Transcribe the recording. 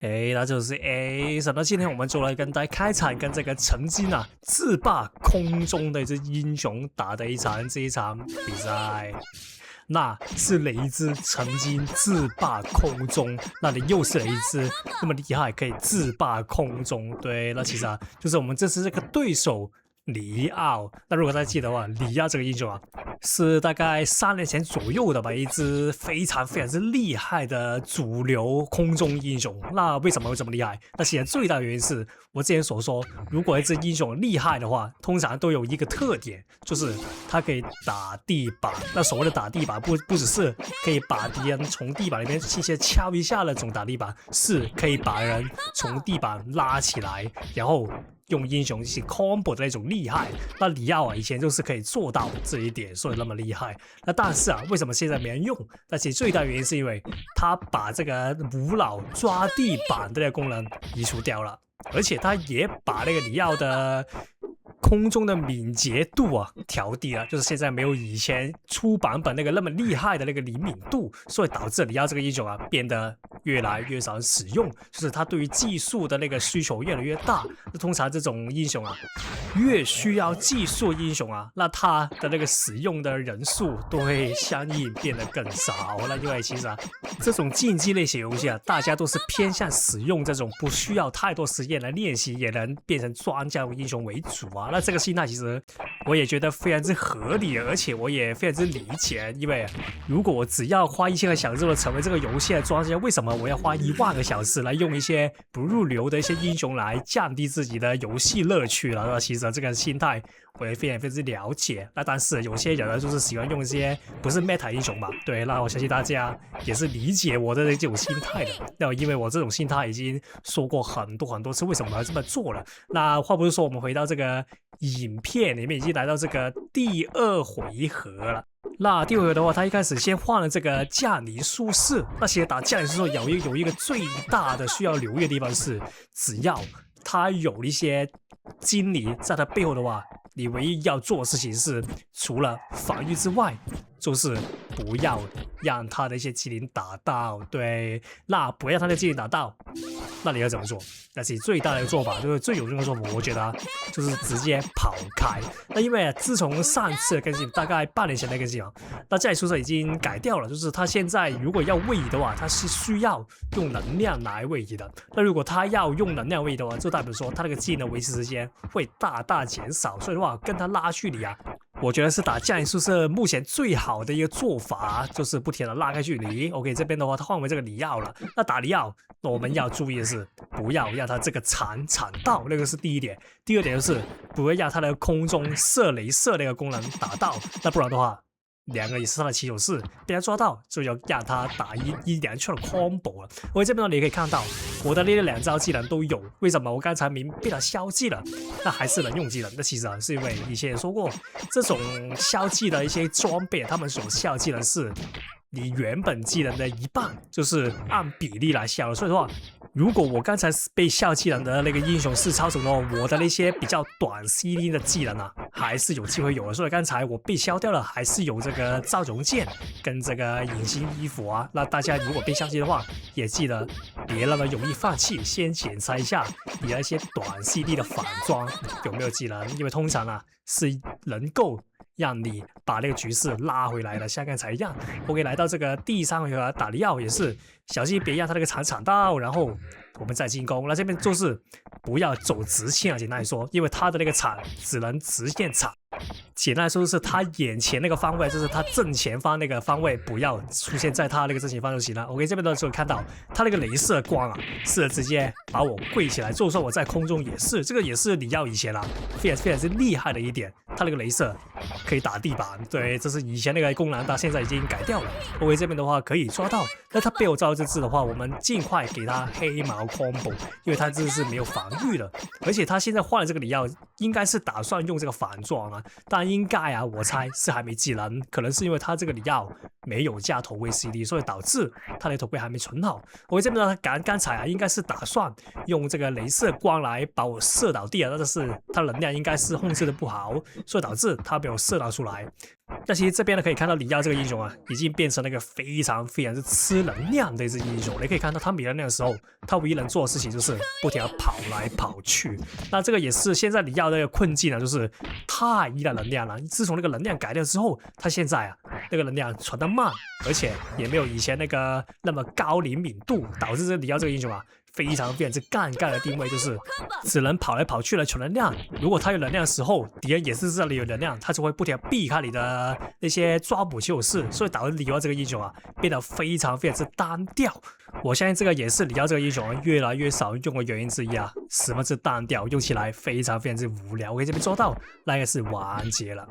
那就是 想到今天我們就來跟大家開場，跟這個曾經自霸空中的一隻英雄打的這一場比賽。那是哪一隻曾經自霸空中？那你又是哪一隻那麼厲害可以自霸空中？對，那其實就是我們這次這個對手里奧。那如果大家記得的話，里奧這個英雄是大概3年前左右的吧，一隻非常之厲害的主流空中英雄。那為什麼會這麼厲害？那其實最大的原因是我之前所說，如果一隻英雄厲害的話，通常都有一個特點，就是它可以打地板。那所謂的打地板不只是可以把敵人從地板裡面器械敲一下那種打地板，是可以把人從地板拉起來，然後用英雄去 combo 的那種厲害。那里奧以前就是可以做到這一點，所以那麼厲害。那但是为什麼現在沒人用？那其實最大原因是因為他把這個無腦抓地板的那個功能移除掉了，而且他也把那個里奧的空中的敏捷度調低了，就是現在沒有以前初版本那個那麼厲害的那個靈敏度，所以導致里奧這個英雄變得越來越少人使用，就是他對於技術的那個需求越來越大。那通常這種英雄越需要技術英雄那他的那個使用的人數都會相應變得更少。那因為其實這種競技類型遊戲大家都是偏向使用這種不需要太多時間來練習也能變成專家英雄為主那這個心態其實我也覺得非常之合理，而且我也非常之理解。因為如果我只要花1000個小時的成為這個遊戲的專家，為什麼我要花1萬個小時來用一些不入流的一些英雄來降低自己的遊戲樂趣了？其實這個心態我也非常之了解。那但是有些人就是喜歡用一些不是 meta 英雄嘛，對，那我相信大家也是理解我的這種心態的。那因為我這種心態已經說過很多次為什麼我要這麼做了。那話不是說我們回到這個影片裡面已經來到這個第2回合了。那第2回合的話，他一開始先換了這個降臨術士。那其實打降臨術士有一個最大的需要留意的地方是，只要他有一些精靈在他背後的話，你唯一要做的事情是，除了防禦之外，就是不要讓他的一些精灵打到。对，那不要讓他的精靈打到，那你要怎麼做？那其實最大的做法，就是最有用的做法，我覺得就是直接跑開。那因為自從上次的更新，大概半年前的更新那降臨術士已經改掉了，就是他現在如果要位移的話，他是需要用能量來位移的。那如果他要用能量位移的話，就代表說他那個技能維持時間會大減少，所以的話跟他拉距離我覺得是打降臨術士目前最好的一個做法，就是不停的拉開距離。OK， 這邊的話他換為這個里奧了。那打里奧，那我們要注意的是，不要讓他這個鏟到，那個是第一點。第二點就是不要讓他的空中射雷射那個功能打到，那不然的話，2個也是他的起手式，被他抓到就要讓他打一連串的 combo 了。我這邊呢，你可以看到我的那2招技能都有，為什麼我剛才被他消技了，那還是能用技能？那其實是因為以前也說過，這種消技的一些裝備，他們所消技能是你原本技能的1半，就是按比例來消的。所以的話，如果我剛才被消技能的那個英雄是超神的話，我的那些比較短 CD 的技能還是有機會有的。所以剛才我被消掉了，還是有這個造容劍跟這個隱形衣服那大家如果被消擊的話，也記得別那麼容易放棄，先檢查一下你的一些短 CD 的反裝有沒有技能，因為通常是能夠讓你把那個局勢拉回來了，像剛才一樣。OK， 來到這個第3回合打里奧也是小心別讓他那個鏟到，然後我們再進攻。那這邊就是不要走直線簡單來說，因為他的那個鏟只能直線鏟。簡單來說，就是他眼前那個方位，就是他正前方那個方位，不要出現在他那個正前方就行了。OK， 這邊的時候看到他那個雷射光是直接把我跪起來，就算我在空中也是，這個也是里奧以前非常之厲害的一點，他那個雷射可以打地板。對，這是以前那個功能，但現在已經改掉了。OK， 這邊的話可以抓到，那他背後招這隻的話，我們盡快給他黑毛 combo， 因為他這是沒有防禦的，而且他現在換了這個里奧，應該是打算用這個反裝但應該我猜是還沒技能，可能是因為他這個里奧沒有加頭盔 CD， 所以導致他的頭盔還沒存好。我這邊呢，剛才應該是打算用這個雷射光來把我射倒地但是他的能量應該是控制的不好，所以導致他沒有射到出來。那其實這邊呢可以看到里奧這個英雄啊，已經變成了一個非常是吃能量的一隻英雄。你可以看到他沒能量的時候，他唯一能做的事情就是不停地跑來跑去。那這個也是現在里奧的一個困境呢，就是太依賴能量了。自從那個能量改掉之後，他現在啊那個能量傳得慢，而且也沒有以前那個那麼高靈敏度，導致這里奧這個英雄啊非常之尷尬的定位，就是只能跑來跑去來求能量。如果他有能量的时候，敌人也是這裡有能量，他就會不停地避開你的那些抓捕起手式，所以導致里奧這個英雄啊變得非常之單調。我相信這個也是里奧這個英雄啊越來越少用的原因之一啊，十分之單調，用起來非常之無聊。我可以這邊做到，那應該是完結了。